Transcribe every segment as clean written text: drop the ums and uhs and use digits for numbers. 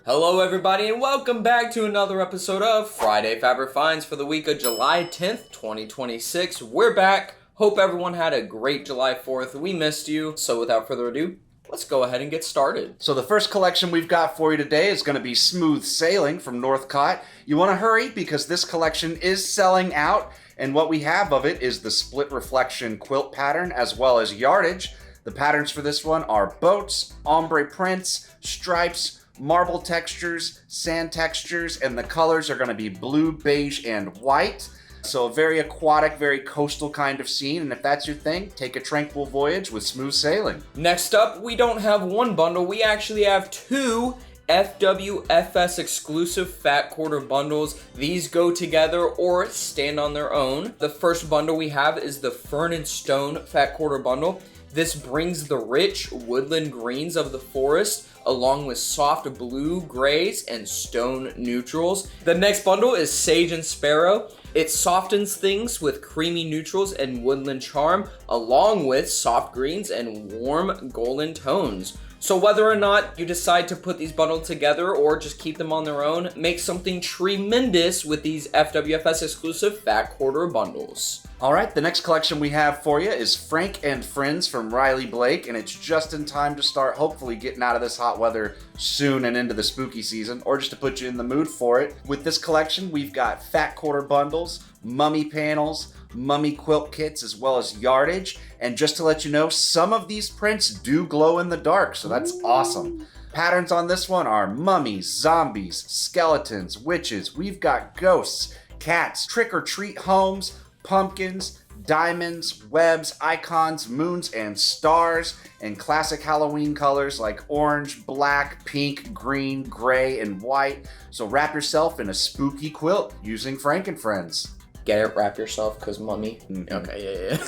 Hello everybody and welcome back to another episode of Friday Fabric Finds for the week of July 10th, 2026. We're back. Hope everyone had a great July 4th. We missed you. So without further ado, let's go ahead and get started. So the first collection we've got for you today is going to be Smooth Sailing from Northcott. You want to hurry because this collection is selling out, and what we have of it is the split reflection quilt pattern as well as yardage. The patterns for this one are boats, ombre prints, stripes, marble textures, sand textures, and the colors are going to be blue, beige, and white. So a very aquatic, very coastal kind of scene, and if that's your thing, take a tranquil voyage with Smooth Sailing. Next up, we don't have one bundle, we actually have two FWFS exclusive fat quarter bundles. These go together or stand on their own. The first bundle we have is the Fern and Stone fat quarter bundle. This brings the rich woodland greens of the forest along with soft blue grays and stone neutrals. The next bundle is Sage and Sparrow. It softens things with creamy neutrals and woodland charm along with soft greens and warm golden tones. So whether or not you decide to put these bundled together or just keep them on their own, make something tremendous with these FWFS exclusive fat quarter bundles. All right, the next collection we have for you is Frank and Friends from Riley Blake, and it's just in time to start hopefully getting out of this hot weather soon and into the spooky season, or just to put you in the mood for it. With this collection, we've got fat quarter bundles, mummy panels, mummy quilt kits, as well as yardage. And just to let you know, some of these prints do glow in the dark, so that's awesome. Patterns on this one are mummies, zombies, skeletons, witches. We've got ghosts, cats, trick-or-treat homes, pumpkins, diamonds, webs, icons, moons, and stars, and classic Halloween colors like orange, black, pink, green, gray, and white. So wrap yourself in a spooky quilt using Frank and Friends. Get it? Wrap yourself, cause mummy. Okay, yeah.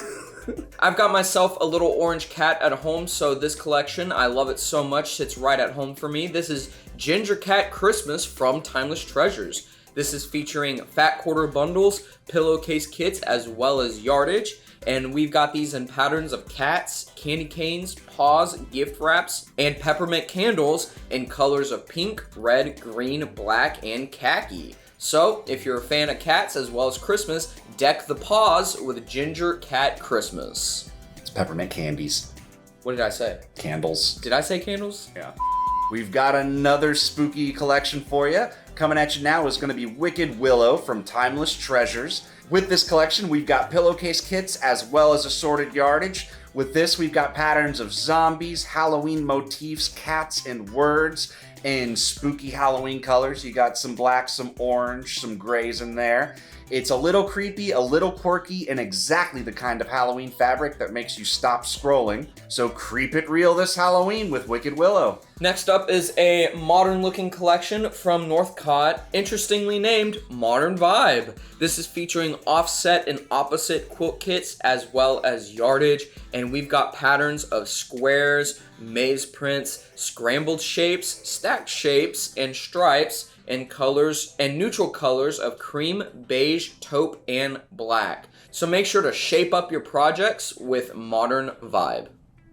I've got myself a little orange cat at home, so this collection, I love it so much, sits right at home for me. This is Ginger Cat Christmas from Timeless Treasures. This is featuring fat quarter bundles, pillowcase kits, as well as yardage. And we've got these in patterns of cats, candy canes, paws, gift wraps, and peppermint candles in colors of pink, red, green, black, and khaki. So, if you're a fan of cats as well as Christmas, deck the paws with Ginger Cat Christmas. It's peppermint candies. What did I say? Candles. Did I say candles? Yeah. We've got another spooky collection for you. Coming at you now is going to be Wicked Willow from Timeless Treasures. With this collection, we've got pillowcase kits as well as assorted yardage. With this, we've got patterns of zombies, Halloween motifs, cats, and words in spooky Halloween colors. You got some black, some orange, some grays in there. It's a little creepy, a little quirky, and exactly the kind of Halloween fabric that makes you stop scrolling. So creep it real this Halloween with Wicked Willow. Next up is a modern looking collection from Northcott, interestingly named Modern Vibe. This is featuring offset and opposite quilt kits as well as yardage, and we've got patterns of squares, maze prints, scrambled shapes, stacked shapes, and stripes, and colors and neutral colors of cream, beige, taupe, and black. So make sure to shape up your projects with Modern Vibe.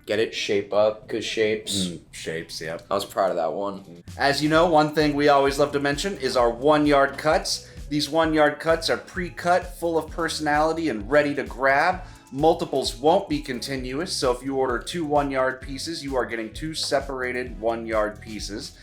Get it? Shape up, good shapes. Shapes, yep. I was proud of that one. As you know, one thing we always love to mention is our 1 yard cuts. These 1 yard cuts are pre-cut, full of personality, and ready to grab. Multiples won't be continuous, so if you order 2 1 yard pieces, you are getting 2 separated 1 yard pieces.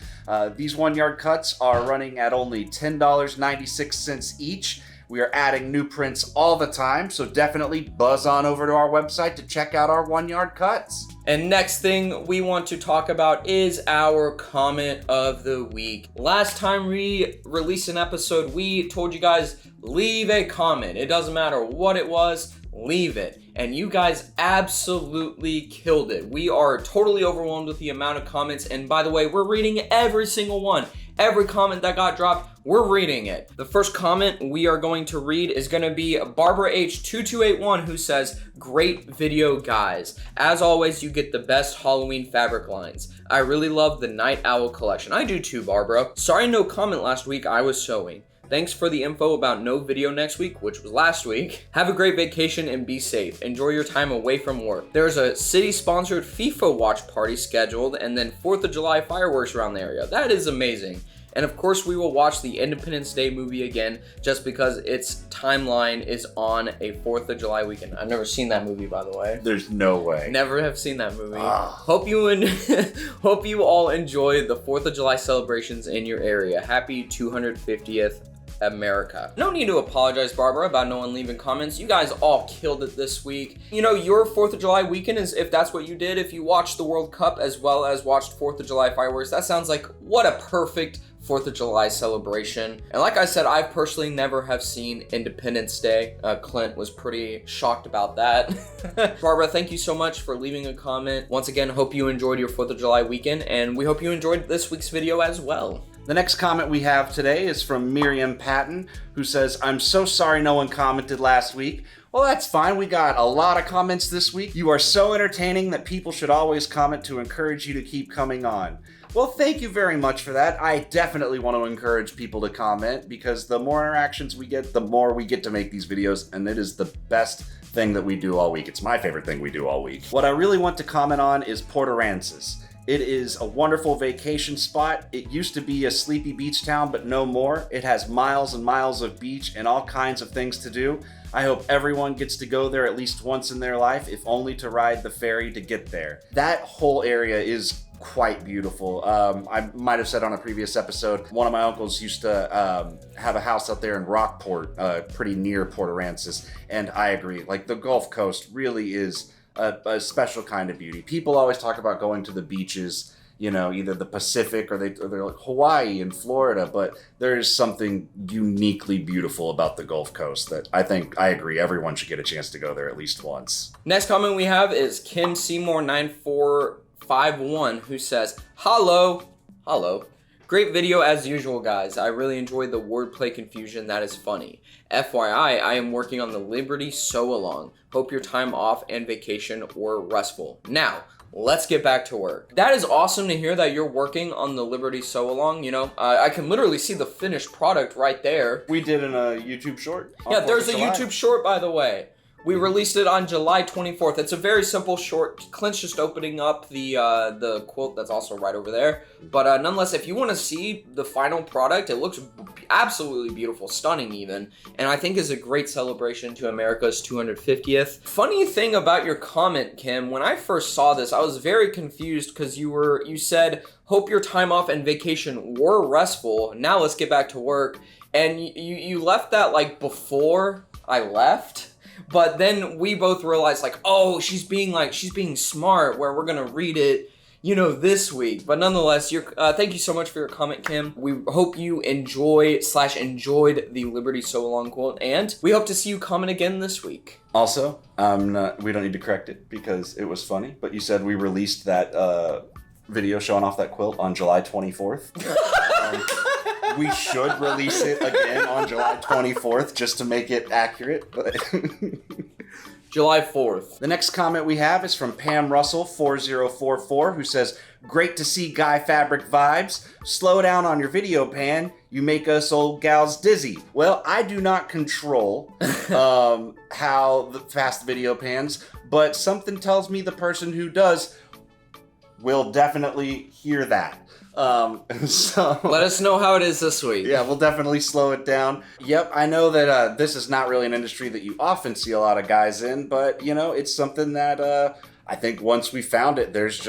These 1 yard cuts are running at only $10.96 each. We are adding new prints all the time, so definitely buzz on over to our website to check out our 1 yard cuts. And next thing we want to talk about is our comment of the week. Last time we released an episode, we told you guys, leave a comment. It doesn't matter what it was, leave it. And you guys absolutely killed it. We are totally overwhelmed with the amount of comments. And by the way, we're reading every single one. Every comment that got dropped, we're reading it. The first comment we are going to read is going to be Barbara H2281, who says, "Great video, guys. As always, you get the best Halloween fabric lines. I really love the Night Owl collection." I do too, Barbara. Sorry no comment last week, I was sewing. Thanks for the info about no video next week, which was last week. Have a great vacation and be safe. Enjoy your time away from work. There's a city-sponsored FIFA watch party scheduled and then 4th of July fireworks around the area. That is amazing. And of course, we will watch the Independence Day movie again just because its timeline is on a 4th of July weekend. I've never seen that movie, by the way. There's no way. Never have seen that movie. Hope you all enjoy the 4th of July celebrations in your area. Happy 250th America. No need to apologize, Barbara, about no one leaving comments. You guys all killed it this week. You know, your 4th of July weekend is, if that's what you did, if you watched the World Cup as well as watched 4th of July fireworks, that sounds like what a perfect 4th of July celebration. And like I said, I personally never have seen Independence Day. Clint was pretty shocked about that. Barbara, thank you so much for leaving a comment. Once again, hope you enjoyed your 4th of July weekend, and we hope you enjoyed this week's video as well. The next comment we have today is from Miriam Patton, who says, I'm so sorry no one commented last week. Well, that's fine. We got a lot of comments this week. You are so entertaining that people should always comment to encourage you to keep coming on. Well, thank you very much for that. I definitely want to encourage people to comment because the more interactions we get, the more we get to make these videos, and it is the best thing that we do all week. It's my favorite thing we do all week. What I really want to comment on is Port Aransas. It is a wonderful vacation spot. It used to be a sleepy beach town, but no more. It has miles and miles of beach and all kinds of things to do. I hope everyone gets to go there at least once in their life, if only to ride the ferry to get there. That whole area is quite beautiful. I might have said on a previous episode, one of my uncles used to have a house out there in Rockport, pretty near Port Aransas, and I agree. Like, the Gulf Coast really is a special kind of beauty. People always talk about going to the beaches, you know, either the Pacific or they're like Hawaii and Florida, but there is something uniquely beautiful about the Gulf Coast that I agree everyone should get a chance to go there at least once. Next comment we have is Kim Seymour 9451, who says, Hello. Great video as usual, guys. I really enjoyed the wordplay confusion. That is funny. FYI, I am working on the Liberty Sew-Along. Hope your time off and vacation were restful. Now, let's get back to work. That is awesome to hear that you're working on the Liberty Sew-Along. You know, I can literally see the finished product right there. We did in a YouTube short. Yeah, there's a YouTube short, by the way. We released it on July 24th. It's a very simple short. Clint's just opening up the quilt that's also right over there. But nonetheless, if you want to see the final product, it looks absolutely beautiful, stunning even. And I think is a great celebration to America's 250th. Funny thing about your comment, Kim, when I first saw this, I was very confused because you said, hope your time off and vacation were restful. Now let's get back to work. And you left that like before I left. But then we both realized, like, oh, she's being smart, where we're gonna read it, you know, this week. But nonetheless, thank you so much for your comment, Kim. We hope you enjoyed the Liberty Sew-Along quilt, and we hope to see you comment again this week. Also, we don't need to correct it because it was funny, but you said we released that video showing off that quilt on July 24th. We should release it again on July 24th just to make it accurate. But July 4th. The next comment we have is from Pam Russell 4044, who says, great to see Guy Fabric vibes. Slow down on your video pan. You make us old gals dizzy. Well, I do not control how fast the video pans, but something tells me the person who does will definitely hear that. So let us know how it is this week. Yeah, we'll definitely slow it down. Yep, I know that this is not really an industry that you often see a lot of guys in, but you know, it's something that I think once we found it, there's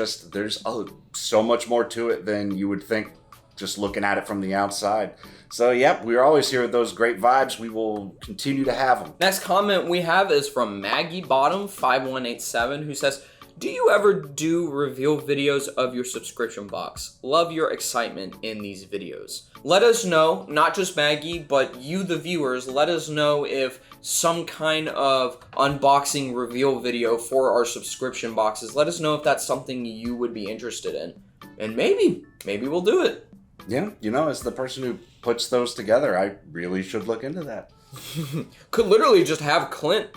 so much more to it than you would think just looking at it from the outside. So yep, we're always here with those great vibes. We will continue to have them. Next comment we have is from Maggie Bottom 5187, who says, do you ever do reveal videos of your subscription box? Love your excitement in these videos. Let us know, not just Maggie, but you the viewers, let us know if some kind of unboxing reveal video for our subscription boxes, let us know if that's something you would be interested in. And maybe we'll do it. Yeah, you know, as the person who puts those together, I really should look into that. Could literally just have Clint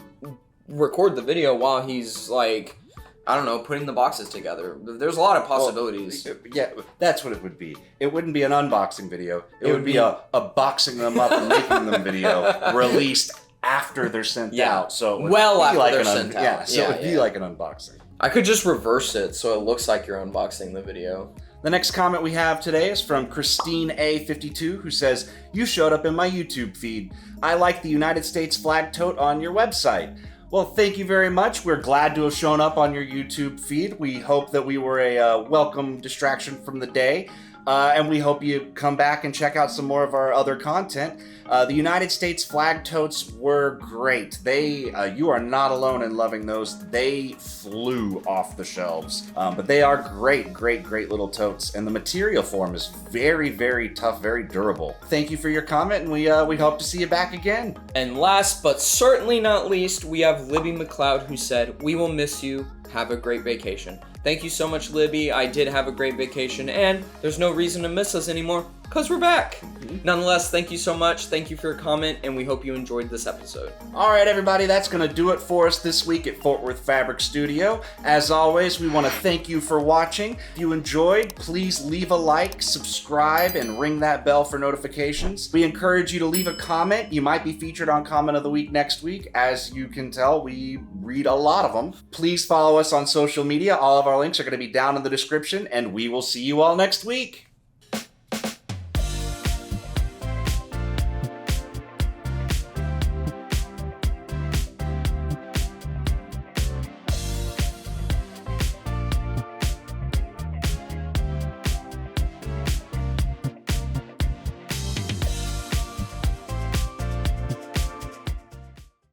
record the video while he's like I don't know, putting the boxes together. There's a lot of possibilities. Well, yeah, that's what it would be. It wouldn't be an unboxing video. It would be a boxing them up and making them video released after they're sent out. So it would after they're sent out. Yeah, so it would be like an unboxing. I could just reverse it so it looks like you're unboxing the video. The next comment we have today is from Christine A52, who says, "You showed up in my YouTube feed. I like the United States flag tote on your website." Well, thank you very much. We're glad to have shown up on your YouTube feed. We hope that we were a welcome distraction from the day. And we hope you come back and check out some more of our other content. The United States flag totes were great. You are not alone in loving those. They flew off the shelves. But they are great little totes. And the material form is very, very tough, very durable. Thank you for your comment, and we hope to see you back again. And last but certainly not least, we have Libby McLeod, who said, "We will miss you. Have a great vacation." Thank you so much, Libby. I did have a great vacation, and there's no reason to miss us anymore, because we're back. Nonetheless, thank you so much. Thank you for your comment, and we hope you enjoyed this episode. All right, everybody, that's going to do it for us this week at Fort Worth Fabric Studio. As always, we want to thank you for watching. If you enjoyed, please leave a like, subscribe, and ring that bell for notifications. We encourage you to leave a comment. You might be featured on Comment of the Week next week. As you can tell, we read a lot of them. Please follow us on social media. All of our links are going to be down in the description, and we will see you all next week.